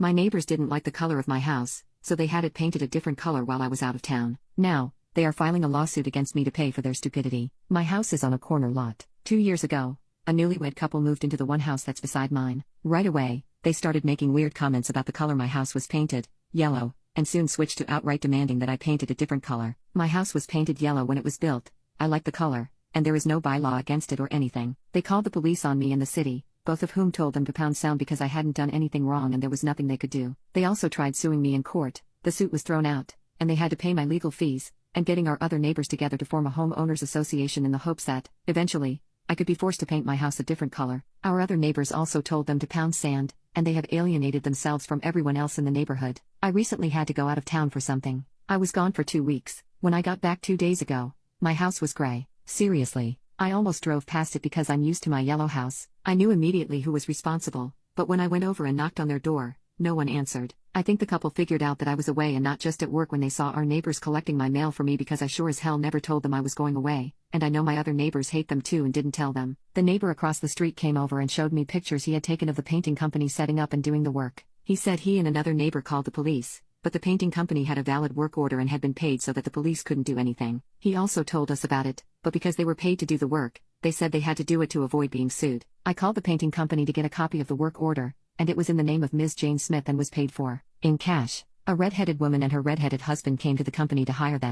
My neighbors didn't like the color of my house, so they had it painted a different color while I was out of town. Now, they are filing a lawsuit against me to pay for their stupidity. My house is on a corner lot. 2 years ago, a newlywed couple moved into the one house that's beside mine. Right away, they started making weird comments about the color my house was painted, yellow, and soon switched to outright demanding that I paint it a different color. My house was painted yellow when it was built. I like the color, and there is no bylaw against it or anything. They called the police on me and the city, both of whom told them to pound sound because I hadn't done anything wrong and there was nothing they could do. They also tried suing me in court. The suit was thrown out, and they had to pay my legal fees, and getting our other neighbors together to form a homeowners association in the hopes that, eventually, I could be forced to paint my house a different color. Our other neighbors also told them to pound sand, and they have alienated themselves from everyone else in the neighborhood. I recently had to go out of town for something. I was gone for 2 weeks. When I got back 2 days ago, my house was gray. Seriously, I almost drove past it because I'm used to my yellow house. I knew immediately who was responsible, but when I went over and knocked on their door, no one answered. I think the couple figured out that I was away and not just at work when they saw our neighbors collecting my mail for me because I sure as hell never told them I was going away, and I know my other neighbors hate them too and didn't tell them. The neighbor across the street came over and showed me pictures he had taken of the painting company setting up and doing the work. He said he and another neighbor called the police, but the painting company had a valid work order and had been paid so that the police couldn't do anything. He also told us about it, but because they were paid to do the work, they said they had to do it to avoid being sued. I called the painting company to get a copy of the work order, and it was in the name of Ms. Jane Smith and was paid for in cash. A red-headed woman and her red-headed husband came to the company to hire them.